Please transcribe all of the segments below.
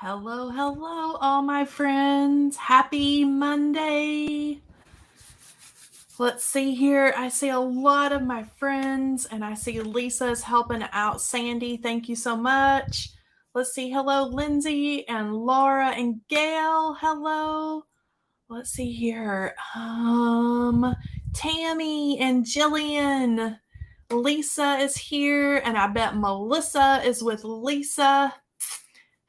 Hello, hello, all my friends. Happy Monday. Let's see here. I see a lot of my friends, and I see Lisa's helping out Sandy. Thank you so much. Let's see. Hello, Lindsay and Laura and Gail. Hello. Let's see here. Tammy and Jillian. Lisa is here, and I bet Melissa is with Lisa.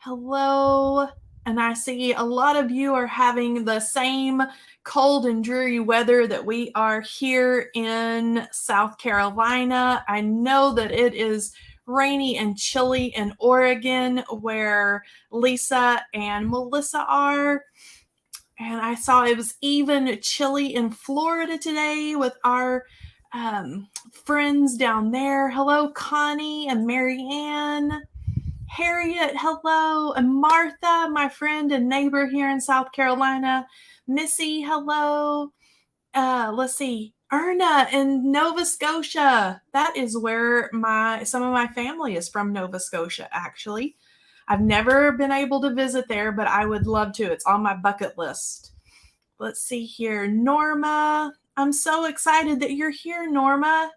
Hello. And I see a lot of you are having the same cold and dreary weather that we are here in South Carolina. I know that it is rainy and chilly in Oregon, where Lisa and Melissa are. And I saw it was even chilly in Florida today with our friends down there. Hello, Connie and Marianne. Harriet, hello. And Martha, my friend and neighbor here in South Carolina. Missy, hello. Let's see. Erna in Nova Scotia. That is where some of my family is from, Nova Scotia, actually. I've never been able to visit there, but I would love to. It's on my bucket list. Let's see here. Norma. I'm so excited that you're here, Norma.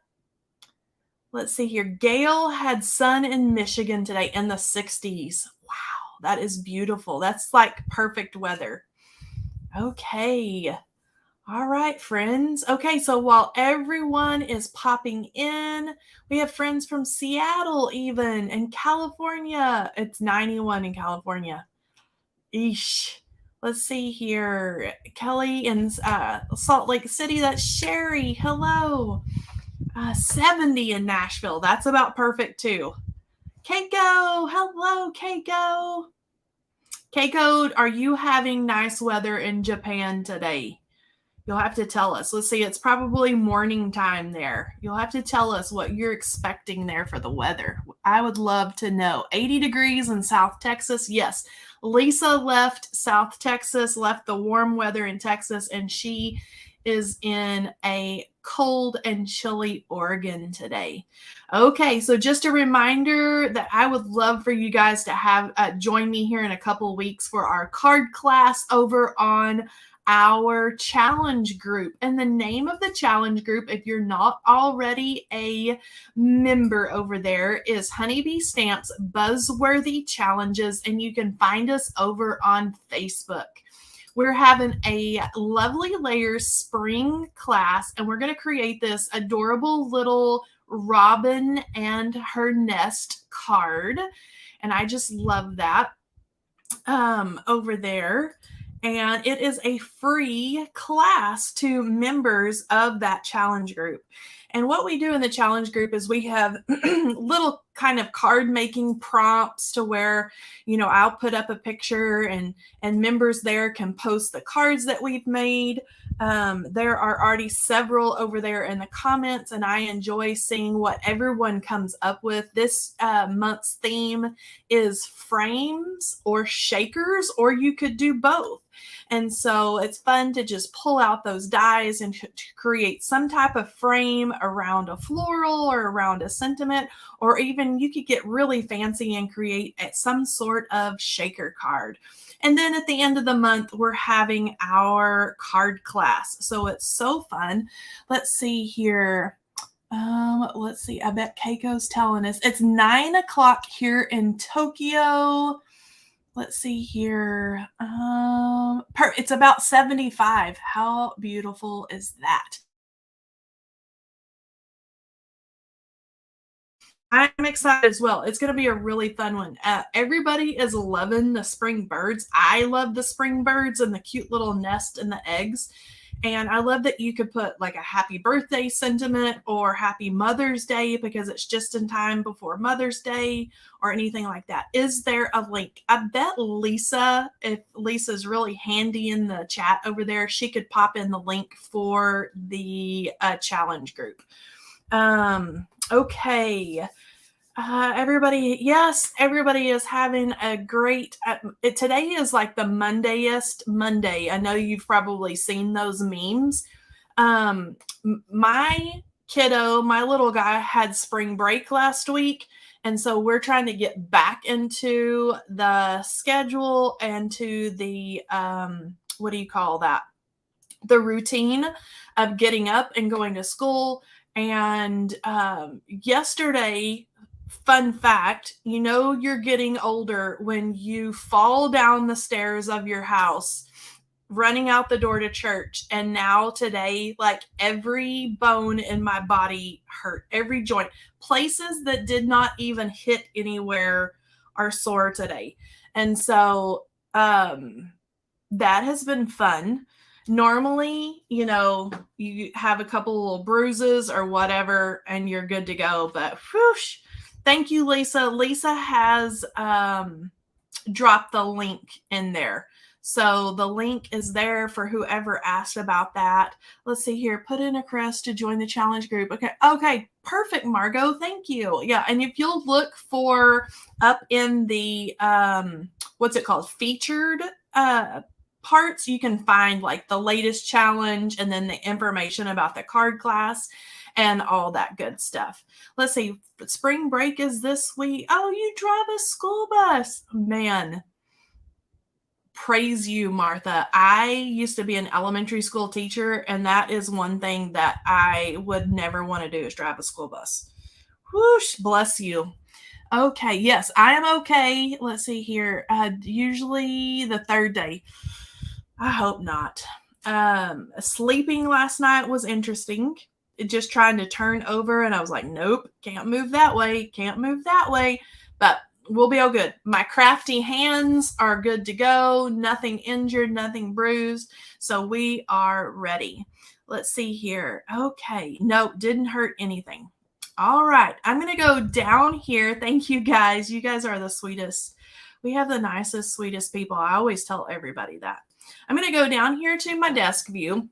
Let's see here. Gail had sun in Michigan today in the 60s. Wow, that is beautiful. That's like perfect weather. Okay. All right, friends. Okay, so while everyone is popping in, we have friends from Seattle even, and California. It's 91 in California. Eesh. Let's see here. Kelley in Salt Lake City. That's Sherry. Hello. 70 in Nashville. That's about perfect too. Keiko, hello, Keiko. Keiko, are you having nice weather in Japan today? You'll have to tell us. Let's see, it's probably morning time there. You'll have to tell us what you're expecting there for the weather. I would love to know. 80 degrees in South Texas. Yes, Lisa left South Texas, left the warm weather in Texas, and she is in a cold and chilly Oregon today. Okay, so just a reminder that I would love for you guys to have join me here in a couple of weeks for our card class over on our challenge group. And the name of the challenge group, if you're not already a member over there, is Honeybee Stamps Buzzworthy Challenges, and you can find us over on Facebook. We're having a lovely layers spring class, and we're going to create this adorable little robin and her nest card. And I just love that over there. And it is a free class to members of that challenge group. And what we do in the challenge group is we have little kind of card making prompts to where, I'll put up a picture and members there can post the cards that we've made. There are already several over there in the comments, and I enjoy seeing what everyone comes up with. This month's theme is frames or shakers, or you could do both. And so it's fun to just pull out those dies and to create some type of frame around a floral or around a sentiment, or even you could get really fancy and create some sort of shaker card. And then at the end of the month, we're having our card class. So it's so fun. Let's see here. Let's see. I bet Keiko's telling us it's 9 o'clock here in Tokyo. Let's see here. It's about 75. How beautiful is that? I'm excited as well. It's going to be a really fun one. Everybody is loving the spring birds. I love the spring birds and the cute little nest and the eggs. And I love that you could put like a happy birthday sentiment or happy Mother's Day because it's just in time before Mother's Day or anything like that. Is there a link? I bet Lisa, if Lisa's really handy in the chat over there, she could pop in the link for the challenge group. Okay. Everybody is having a great, today is like the Mondayest Monday. I know you've probably seen those memes. My kiddo, my little guy, had spring break last week, And so we're trying to get back into the schedule and to the, what do you call that? The routine of getting up and going to school. And yesterday, fun fact, you're getting older when you fall down the stairs of your house running out the door to church. And now today, like every bone in my body hurt, every joint. Places that did not even hit anywhere are sore today. And so that has been fun. Normally, you have a couple little bruises or whatever and you're good to go. But whoosh, thank you, Lisa. Lisa has dropped the link in there. So the link is there for whoever asked about that. Let's see here. Put in a crest to join the challenge group. Okay. Perfect, Margot. Thank you. Yeah. And if you'll look for up in the, what's it called? Featured parts, you can find like the latest challenge and then the information about the card class and all that good stuff. Let's see. Spring break is this week. Oh, you drive a school bus. Man. Praise you, Martha. I used to be an elementary school teacher, and that is one thing that I would never want to do is drive a school bus. Whoosh, bless you. Okay, yes, I am okay. Let's see here. Usually the third day. I hope not. Sleeping last night was interesting. Just trying to turn over, and I was like, nope, can't move that way, can't move that way. But we'll be all good. My crafty hands are good to go. Nothing injured, nothing bruised. So we are ready. Let's see here. Okay. Nope, didn't hurt anything. All right. I'm going to go down here. Thank you, guys. You guys are the sweetest. We have the nicest, sweetest people. I always tell everybody that. I'm going to go down here to my desk view.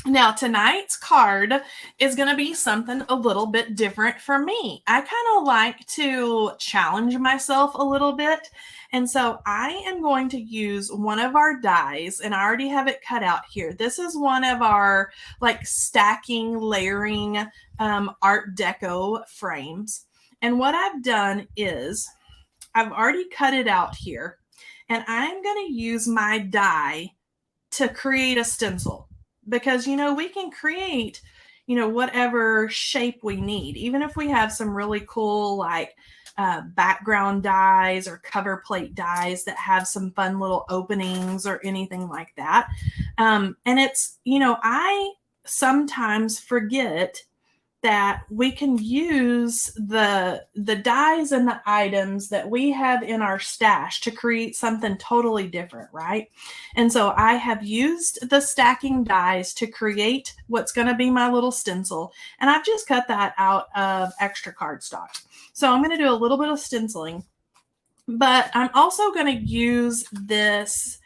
Now, tonight's card is going to be something a little bit different for me. I kind of like to challenge myself a little bit. And so I am going to use one of our dies, and I already have it cut out here. This is one of our like stacking, layering Art Deco frames. And what I've done is I've already cut it out here, and I'm going to use my die to create a stencil. Because, we can create, whatever shape we need. Even if we have some really cool, like, background dies or cover plate dies that have some fun little openings or anything like that. And it's, I sometimes forget that we can use the dies and the items that we have in our stash to create something totally different, right? And so I have used the stacking dies to create what's going to be my little stencil, and I've just cut that out of extra cardstock. So I'm going to do a little bit of stenciling, but I'm also going to use this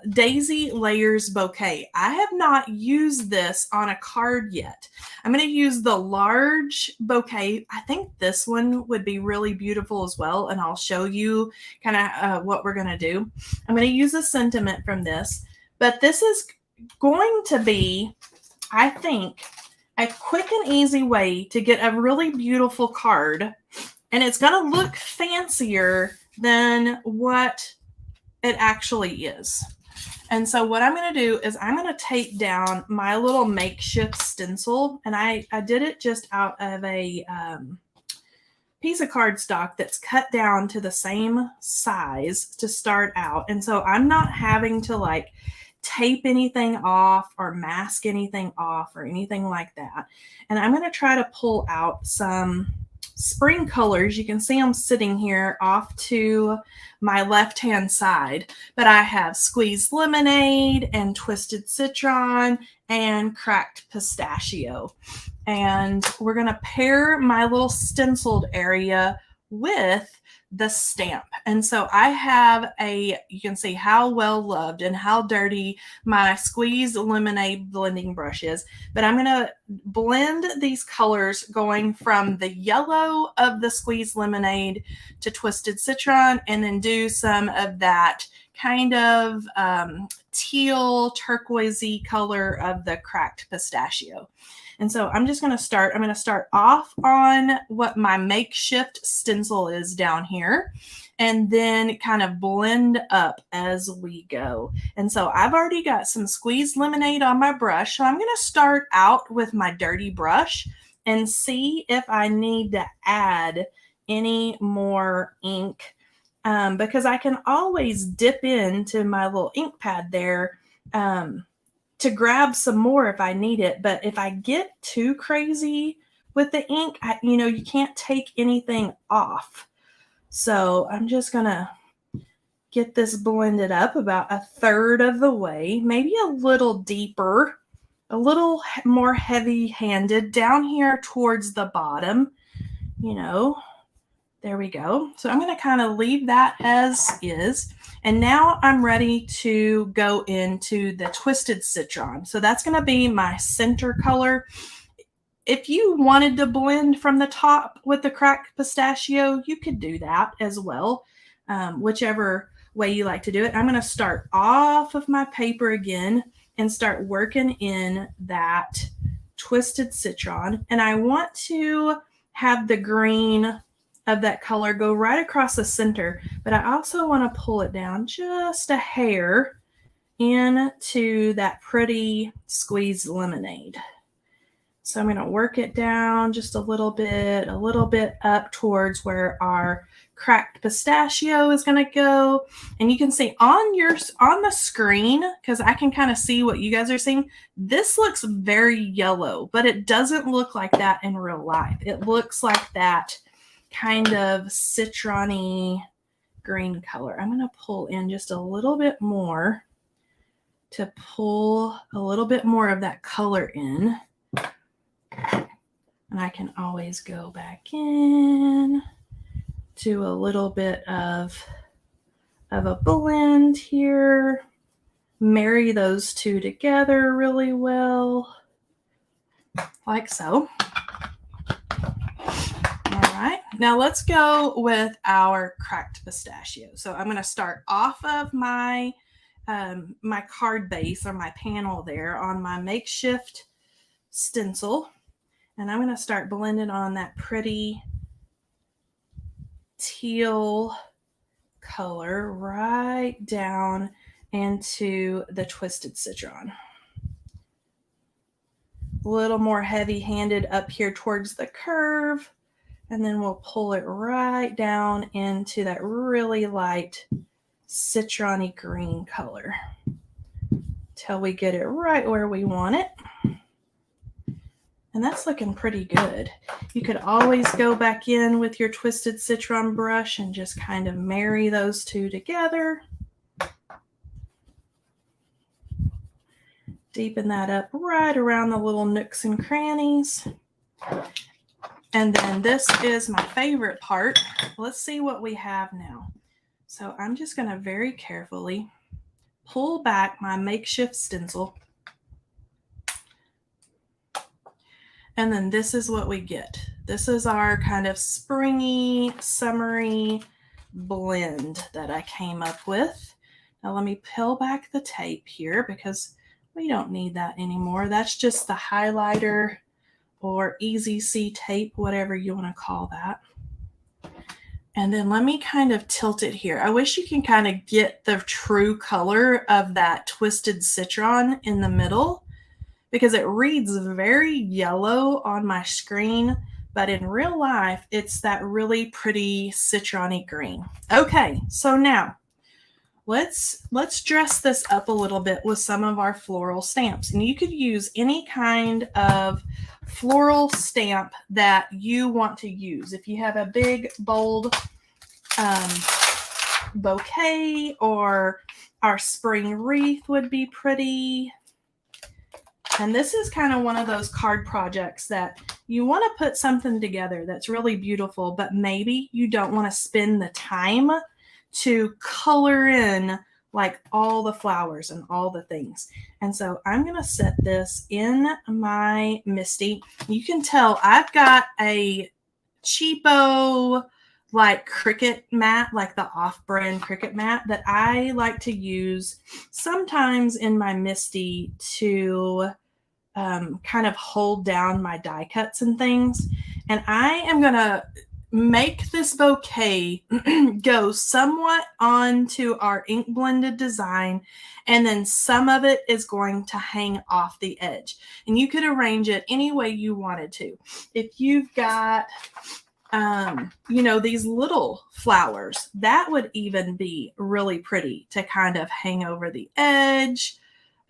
Daisy Layers bouquet. I have not used this on a card yet. I'm going to use the large bouquet. I think this one would be really beautiful as well, and I'll show you kind of what we're going to do. I'm going to use a sentiment from this, but this is going to be, I think, a quick and easy way to get a really beautiful card, and it's going to look fancier than what it actually is. And so what I'm going to do is I'm going to take down my little makeshift stencil, and I did it just out of a piece of cardstock that's cut down to the same size to start out. And so I'm not having to like tape anything off or mask anything off or anything like that. And I'm going to try to pull out some spring colors. You can see them sitting here off to my left-hand side, but I have squeezed lemonade and twisted citron and cracked pistachio. And we're going to pair my little stenciled area with the stamp. And so I have you can see how well loved and how dirty my squeezed lemonade blending brush is, but I'm going to blend these colors going from the yellow of the squeezed lemonade to twisted citron, and then do some of that kind of teal turquoisey color of the cracked pistachio. And so I'm just going to start. I'm going to start off on what my makeshift stencil is down here, and then kind of blend up as we go. And so I've already got some squeezed lemonade on my brush. So I'm going to start out with my dirty brush and see if I need to add any more ink, because I can always dip into my little ink pad there to grab some more if I need it. But if I get too crazy with the ink, you can't take anything off. So I'm just going to get this blended up about a third of the way, maybe a little deeper, a little more heavy-handed down here towards the bottom. There we go. So I'm going to kind of leave that as is. And now I'm ready to go into the Twisted Citron. So that's going to be my center color. If you wanted to blend from the top with the cracked pistachio, you could do that as well, whichever way you like to do it. I'm going to start off of my paper again and start working in that Twisted Citron. And I want to have the green of that color go right across the center, but I also want to pull it down just a hair into that pretty squeezed lemonade. So I'm going to work it down just a little bit up towards where our cracked pistachio is going to go. And you can see on the screen, because I can kind of see what you guys are seeing, this looks very yellow, but it doesn't look like that in real life. It looks like that kind of citron-y green color. I'm going to pull in just a little bit more to pull a little bit more of that color in. And I can always go back in to a little bit of a blend here. Marry those two together really well, like so. All right, now let's go with our cracked pistachio. So I'm going to start off of my my card base or my panel there on my makeshift stencil. And I'm going to start blending on that pretty teal color right down into the Twisted Citron. A little more heavy-handed up here towards the curve. And then we'll pull it right down into that really light citron-y green color till we get it right where we want it. And that's looking pretty good. You could always go back in with your Twisted Citron brush and just kind of marry those two together. Deepen that up right around the little nooks and crannies. And then this is my favorite part. Let's see what we have now. So I'm just going to very carefully pull back my makeshift stencil. And then this is what we get. This is our kind of springy, summery blend that I came up with. Now let me peel back the tape here because we don't need that anymore. That's just the highlighter or Easy C tape, whatever you want to call that. And then let me kind of tilt it here. I wish you can kind of get the true color of that Twisted Citron in the middle, because it reads very yellow on my screen, but in real life, it's that really pretty citron-y green. Okay, so now let's dress this up a little bit with some of our floral stamps. And you could use any kind of floral stamp that you want to use. If you have a big, bold bouquet, or our spring wreath would be pretty. And this is kind of one of those card projects that you want to put something together that's really beautiful, but maybe you don't want to spend the time to color in like all the flowers and all the things. And so I'm going to set this in my Misty. You can tell I've got a cheapo like Cricut mat, like the off-brand Cricut mat that I like to use sometimes in my Misty to kind of hold down my die cuts and things. And I am going to make this bouquet go somewhat onto our ink blended design, and then some of it is going to hang off the edge. And you could arrange it any way you wanted to. If you've got these little flowers, that would even be really pretty to kind of hang over the edge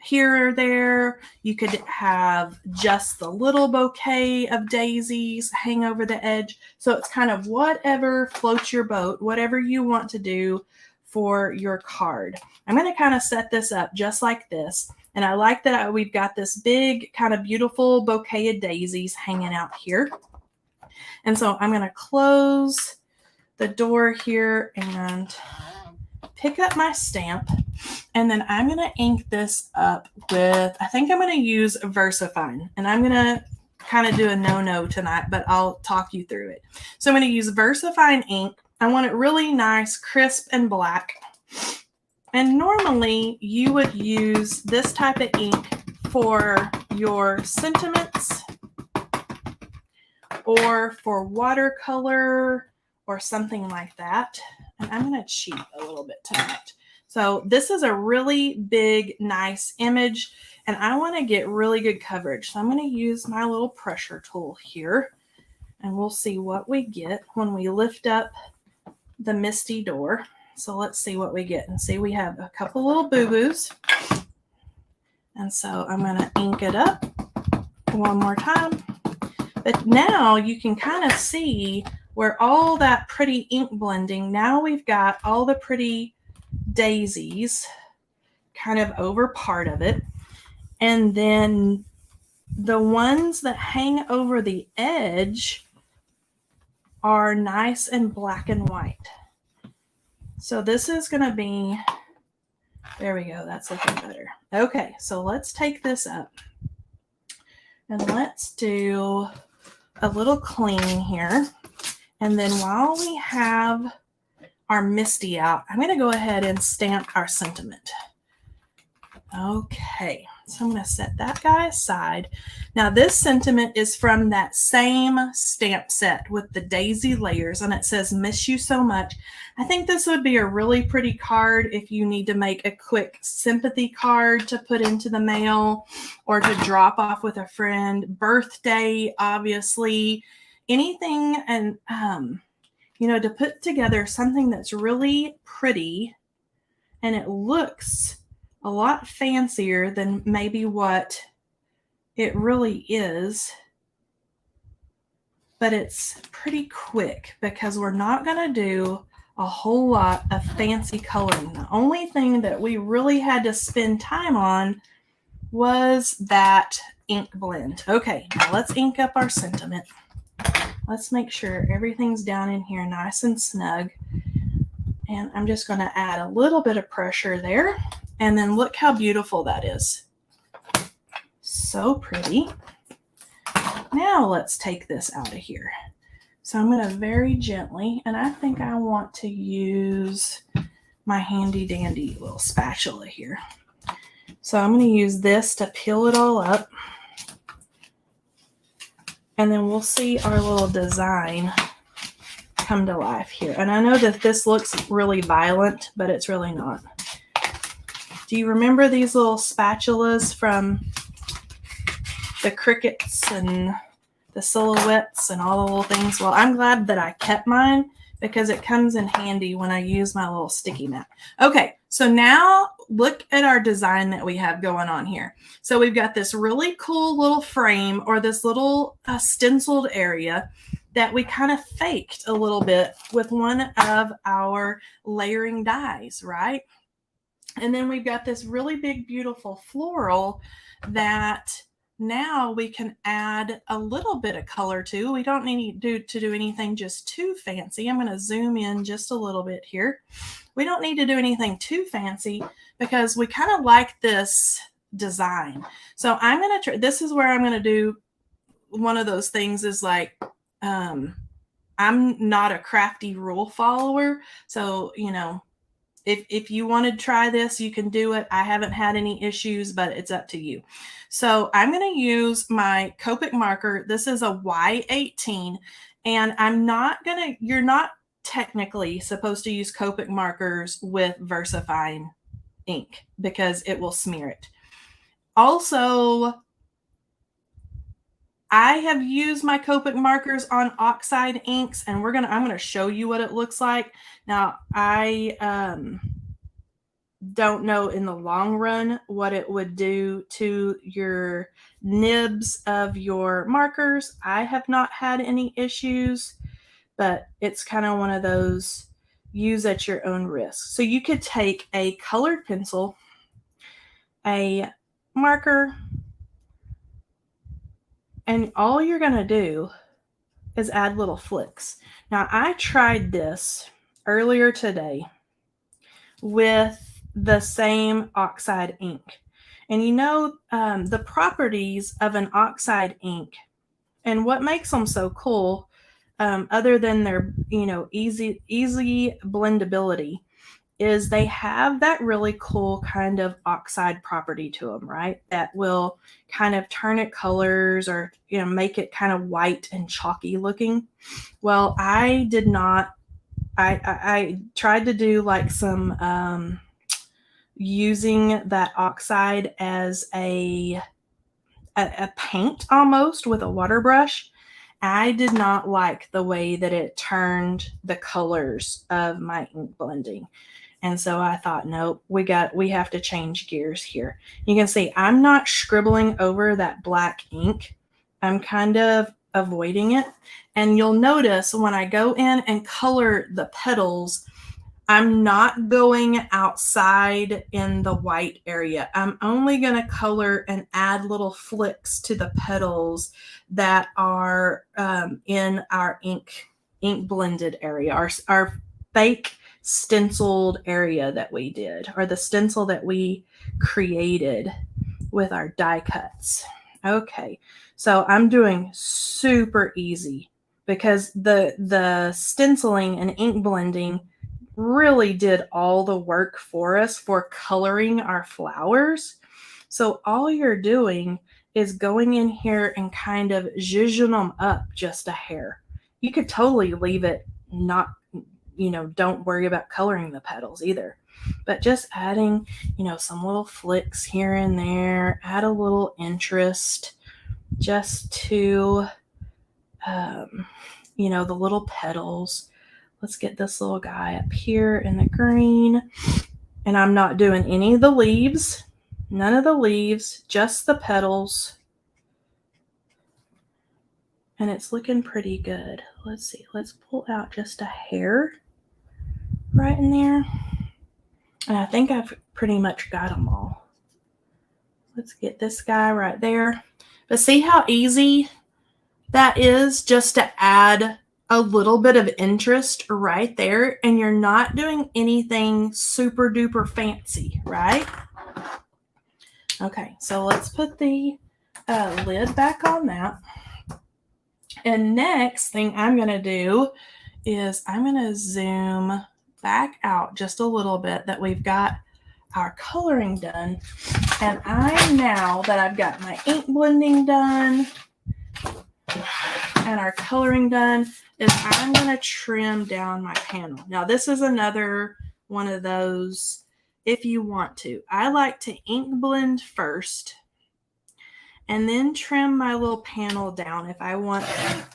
here or there. You could have just the little bouquet of daisies hang over the edge. So it's kind of whatever floats your boat, whatever you want to do for your card. I'm going to kind of set this up just like this. And I like that we've got this big kind of beautiful bouquet of daisies hanging out here. And so I'm going to close the door here and pick up my stamp. And then I'm going to ink this up with, I think I'm going to use VersaFine. And I'm going to kind of do a no-no tonight, but I'll talk you through it. So I'm going to use VersaFine ink. I want it really nice, crisp, and black. And normally you would use this type of ink for your sentiments or for watercolor or something like that. And I'm going to cheat a little bit tonight. So this is a really big, nice image, and I want to get really good coverage. So I'm going to use my little pressure tool here, and we'll see what we get when we lift up the misty door. So let's see what we get. And see, we have a couple little boo-boos. And so I'm going to ink it up one more time. But now you can kind of see where all that pretty ink blending, now we've got all the pretty daisies kind of over part of it. And then the ones that hang over the edge are nice and black and white. So this is going to be, there we go, that's looking better. Okay, so let's take this up and let's do a little clean here. And then while we have our misty out, I'm going to go ahead and stamp our sentiment. Okay, so I'm going to set that guy aside. Now this sentiment is from that same stamp set with the daisy layers, and it says, "Miss you so much." I think this would be a really pretty card if you need to make a quick sympathy card to put into the mail or to drop off with a friend. Birthday, obviously, anything, and to put together something that's really pretty and it looks a lot fancier than maybe what it really is, but it's pretty quick because we're not going to do a whole lot of fancy coloring. The only thing that we really had to spend time on was that ink blend. Okay, now let's ink up our sentiment. Let's make sure everything's down in here nice and snug. And I'm just going to add a little bit of pressure there. And then look how beautiful that is. So pretty. Now let's take this out of here. So I'm going to very gently, and I think I want to use my handy dandy little spatula here. So I'm going to use this to peel it all up. And then we'll see our little design come to life here. And I know that this looks really violent, but it's really not. Do you remember these little spatulas from the crickets and the silhouettes and all the little things? Well, I'm glad that I kept mine because it comes in handy when I use my little sticky mat. Okay, so now look at our design that we have going on here. So we've got this really cool little frame or this little stenciled area that we kind of faked a little bit with one of our layering dies, right? And then we've got this really big, beautiful floral that now we can add a little bit of color to. We don't need to do anything just too fancy. I'm going to zoom in just a little bit here. We don't need to do anything too fancy because we kind of like this design. So I'm going to try, this is where I'm going to do one of those things is like, I'm not a crafty rule follower. So, If you want to try this, you can do it. I haven't had any issues, but it's up to you. So I'm going to use my Copic marker. This is a Y18, and you're not technically supposed to use Copic markers with VersaFine ink because it will smear it. Also, I have used my Copic markers on oxide inks, and I'm going to show you what it looks like. Now, I don't know in the long run what it would do to your nibs of your markers. I have not had any issues, but it's kind of one of those use at your own risk. So you could take a colored pencil, a marker, and all you're going to do is add little flicks. Now, I tried this earlier today with the same oxide ink. And you know, the properties of an oxide ink and what makes them so cool, other than their, easy blendability, is they have that really cool kind of oxide property to them, right? That will kind of turn it colors or, make it kind of white and chalky looking. Well, I did not. I tried to do like some using that oxide as a paint almost with a water brush. I did not like the way that it turned the colors of my ink blending. And so I thought, nope, we have to change gears here. You can see I'm not scribbling over that black ink. I'm kind of avoiding it. And you'll notice when I go in and color the petals, I'm not going outside in the white area. I'm only going to color and add little flicks to the petals that are in our ink blended area, our fake stenciled area that we did, or the stencil that we created with our die cuts. Okay, so I'm doing super easy because the stenciling and ink blending really did all the work for us for coloring our flowers. So all you're doing is going in here and kind of zhuzhing them up just a hair. You could totally leave it not, don't worry about coloring the petals either. But just adding, some little flicks here and there, add a little interest just to, the little petals. Let's get this little guy up here in the green. And I'm not doing any of the leaves, none of the leaves, just the petals. And it's looking pretty good. Let's see, let's pull out just a hair right in there. And I think I've pretty much got them all. Let's get this guy right there. But see how easy that is just to add a little bit of interest right there, and you're not doing anything super duper fancy, right? Okay, so let's put the lid back on that. And next thing I'm going to do is I'm going to zoom back out just a little bit that we've got our coloring done. And now that I've got my ink blending done and our coloring done, is I'm going to trim down my panel. Now, this is another one of those, if you want to. I like to ink blend first and then trim my little panel down if I want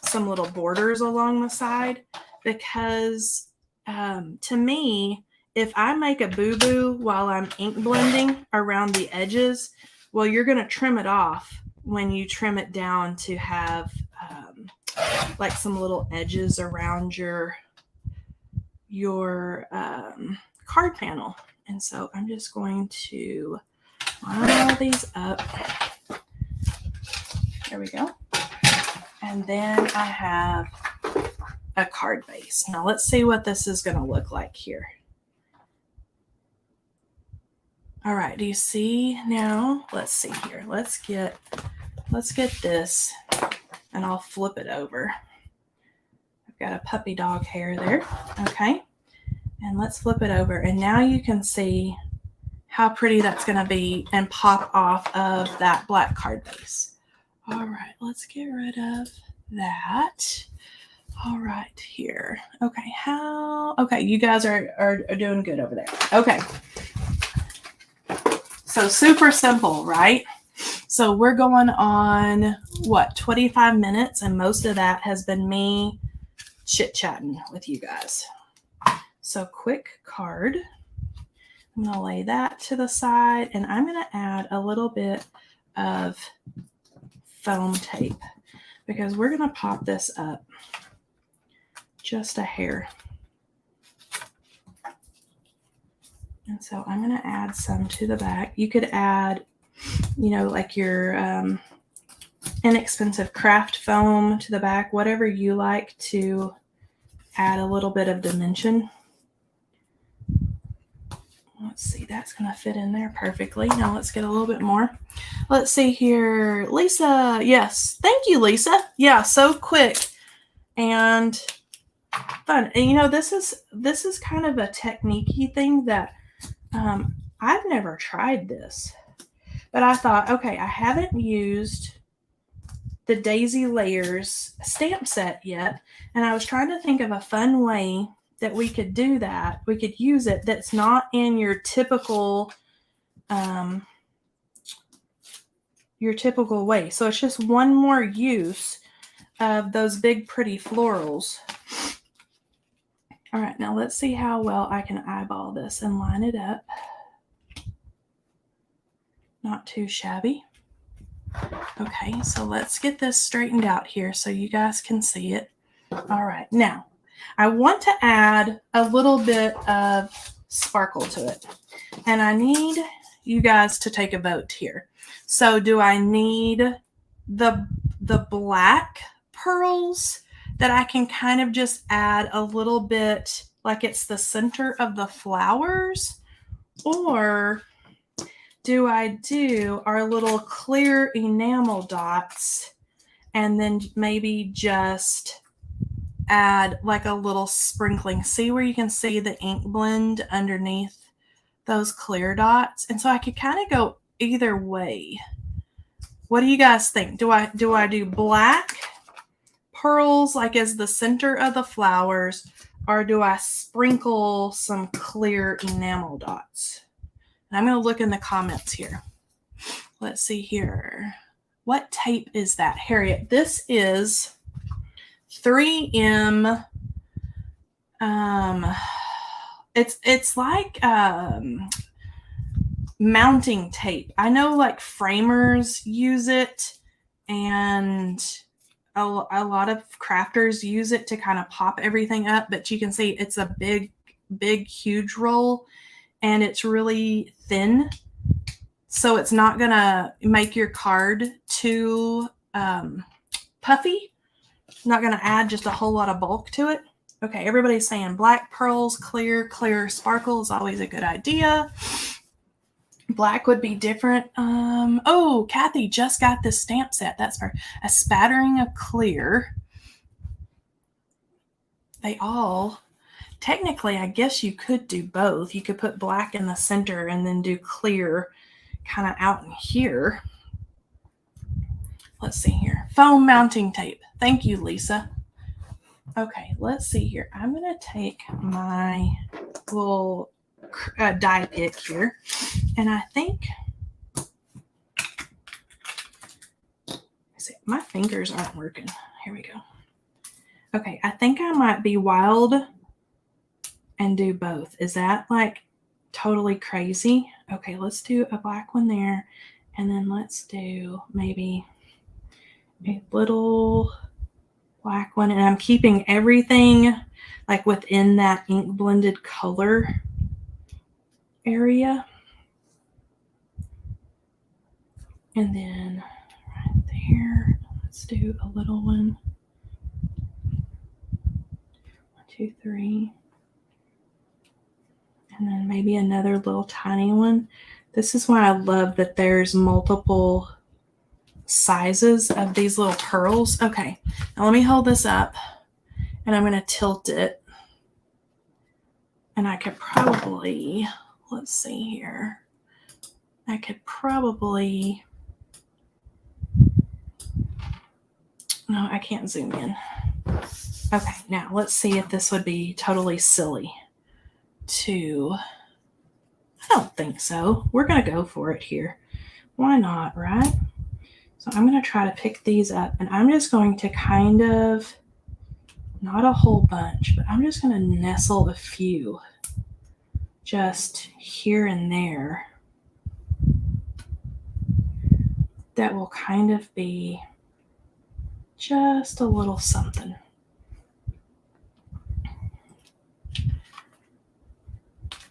some little borders along the side, because to me, if I make a boo-boo while I'm ink blending around the edges, well, you're going to trim it off when you trim it down to have like some little edges around your card panel. And so I'm just going to line all these up. There we go. And then I have a card base. Now let's see what this is going to look like here. All right, do you see now? Let's see here. Let's get this, and I'll flip it over. I've got a puppy dog hair there. Okay. And let's flip it over. And now you can see how pretty that's going to be and pop off of that black card base. All right, let's get rid of that. All right, here. Okay, okay, you guys are doing good over there. Okay. So super simple, right? So we're going on, what, 25 minutes, and most of that has been me chit-chatting with you guys. So quick card. I'm going to lay that to the side, and I'm going to add a little bit of foam tape because we're going to pop this up just a hair. And so I'm going to add some to the back. You could add, you know, like your inexpensive craft foam to the back, whatever you like to add a little bit of dimension. Let's see, that's going to fit in there perfectly. Now let's get a little bit more. Let's see here. Lisa, yes. Thank you, Lisa. Yeah, so quick and fun. And you know, this is kind of a technique-y thing that I've never tried this. But I thought, okay, I haven't used the Daisy Layers stamp set yet. And I was trying to think of a fun way that we could do that. We could use it that's not in your typical way. So it's just one more use of those big pretty florals. All right, now let's see how well I can eyeball this and line it up. Not too shabby. Okay, so let's get this straightened out here so you guys can see it. All right, now I want to add a little bit of sparkle to it. And I need you guys to take a vote here. So do I need the black pearls that I can kind of just add a little bit like it's the center of the flowers? Or do I do our little clear enamel dots and then maybe just add like a little sprinkling? See where you can see the ink blend underneath those clear dots? And so I could kind of go either way. What do you guys think? Do I do black pearls like as the center of the flowers, or do I sprinkle some clear enamel dots? And I'm going to look in the comments here. Let's see here. What tape is that, Harriet? This is 3M. It's like mounting tape. I know like framers use it, and a lot of crafters use it to kind of pop everything up, but you can see it's a big, huge roll, and it's really thin. So it's not going to make your card too puffy. Not going to add just a whole lot of bulk to it. Okay, everybody's saying black pearls, clear sparkle is always a good idea. Black would be different. Oh, Kathy just got this stamp set. That's for a spattering of clear. They all, technically, I guess you could do both. You could put black in the center and then do clear kind of out in here. Let's see here. Foam mounting tape. Thank you, Lisa. Okay, let's see here. I'm going to take my little die pick here, and I think my fingers aren't working. Here we go. Okay, I think I might be wild and do both. Is that like totally crazy? Okay, let's do a black one there, and then let's do maybe a little black one, and I'm keeping everything like within that ink blended color area. And then right there, let's do a little one. 1, 2, 3. And then maybe another little tiny one. This is why I love that there's multiple sizes of these little pearls. Okay, now let me hold this up, and I'm going to tilt it. And I could probably, let's see here. I could probably, no, I can't zoom in. Okay, now let's see if this would be totally silly to, I don't think so. We're going to go for it here. Why not, right? So I'm going to try to pick these up, and I'm just going to kind of, not a whole bunch, but I'm just going to nestle a few just here and there. That will kind of be just a little something.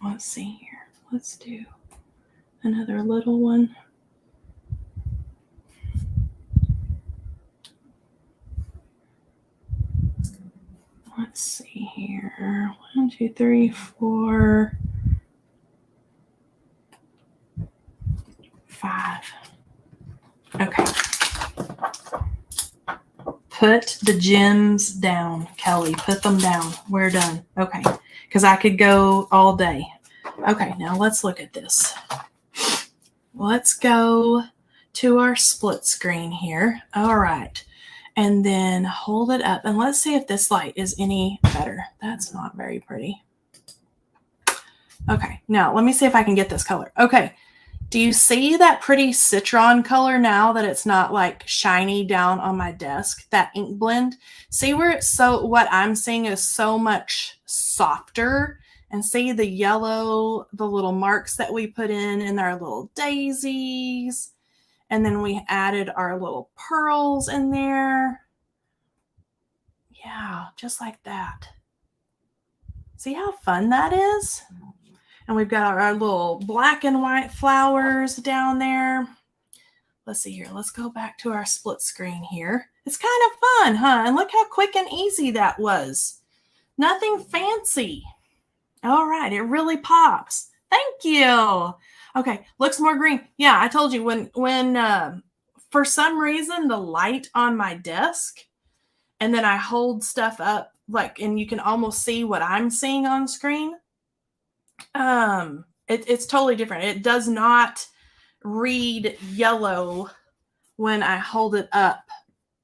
Let's see here. Let's do another little one. Let's see here. 1, 2, 3, 4, 5. Okay. Put the gems down, Kelly. Put them down. We're done. Okay. Because I could go all day. Okay, now let's look at this. Let's go to our split screen here. All right. And then hold it up. And let's see if this light is any better. That's not very pretty. Okay, now let me see if I can get this color. Okay. Do you see that pretty citron color now that it's not like shiny down on my desk, that ink blend? See where it's so, what I'm seeing is so much softer. And see the yellow, the little marks that we put in our little daisies. And then we added our little pearls in there. Yeah, just like that. See how fun that is? And we've got our little black and white flowers down there. Let's see here. Let's go back to our split screen here. It's kind of fun, huh? And look how quick and easy that was. Nothing fancy. All right, it really pops. Thank you. Okay, looks more green. Yeah, I told you when for some reason the light on my desk, and then I hold stuff up like, and you can almost see what I'm seeing on screen. It's totally different. It does not read yellow when I hold it up.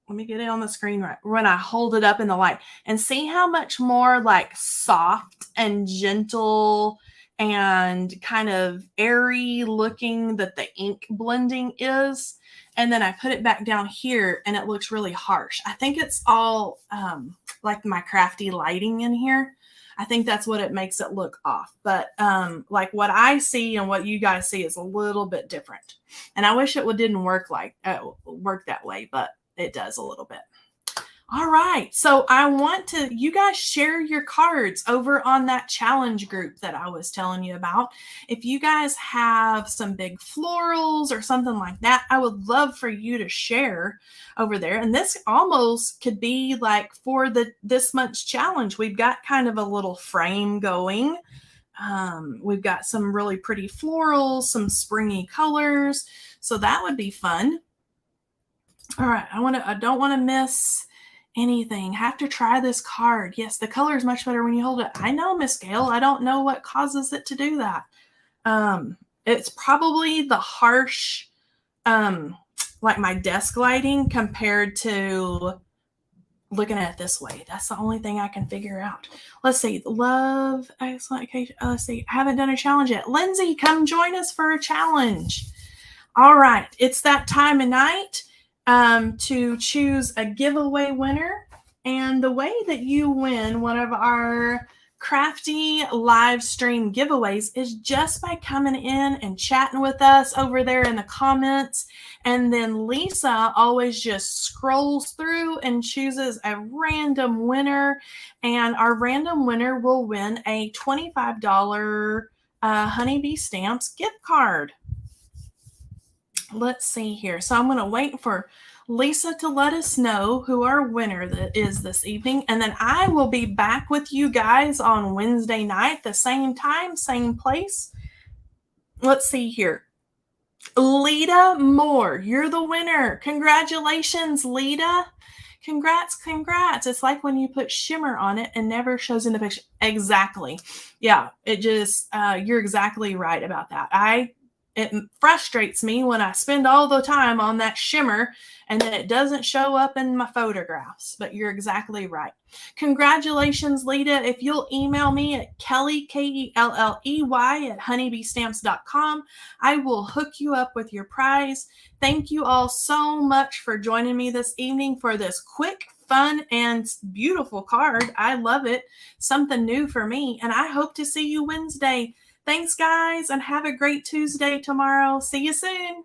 Let me get it on the screen right. When I hold it up in the light, and see how much more like soft and gentle and kind of airy looking that the ink blending is. And then I put it back down here and it looks really harsh. I think it's all like my crafty lighting in here. I think that's what it makes it look off. But like what I see and what you guys see is a little bit different. And I wish it didn't work that way, but it does a little bit. All right. So I want you guys share your cards over on that challenge group that I was telling you about. If you guys have some big florals or something like that, I would love for you to share over there. And this almost could be like for this month's challenge. We've got kind of a little frame going. We've got some really pretty florals, some springy colors. So that would be fun. All right. I don't want to miss anything. Have to try this card. Yes, the color is much better when you hold it. I know, Miss Gail. I don't know what causes it to do that. It's probably the harsh, like my desk lighting compared to looking at it this way. That's the only thing I can figure out. Let's see. Love, excellent occasion. Let's see. I haven't done a challenge yet. Lindsay, come join us for a challenge. All right. It's that time of night to choose a giveaway winner. And the way that you win one of our crafty live stream giveaways is just by coming in and chatting with us over there in the comments. And then Lisa always just scrolls through and chooses a random winner. And our random winner will win a $25 Honeybee Stamps gift card. Let's see here. So I'm going to wait for Lisa to let us know who our winner is this evening. And then I will be back with you guys on Wednesday night, the same time, same place. Let's see here. Lita Moore, you're the winner. Congratulations, Lita. Congrats, congrats. It's like when you put shimmer on it and never shows in the picture. Exactly. Yeah, it just, you're exactly right about that. It frustrates me when I spend all the time on that shimmer and then it doesn't show up in my photographs, but you're exactly right. Congratulations, Lita. If you'll email me at Kelley, Kelley at honeybeestamps.com, I will hook you up with your prize. Thank you all so much for joining me this evening for this quick, fun, and beautiful card. I love it. Something new for me, and I hope to see you Wednesday. Thanks, guys, and have a great Tuesday tomorrow. See you soon.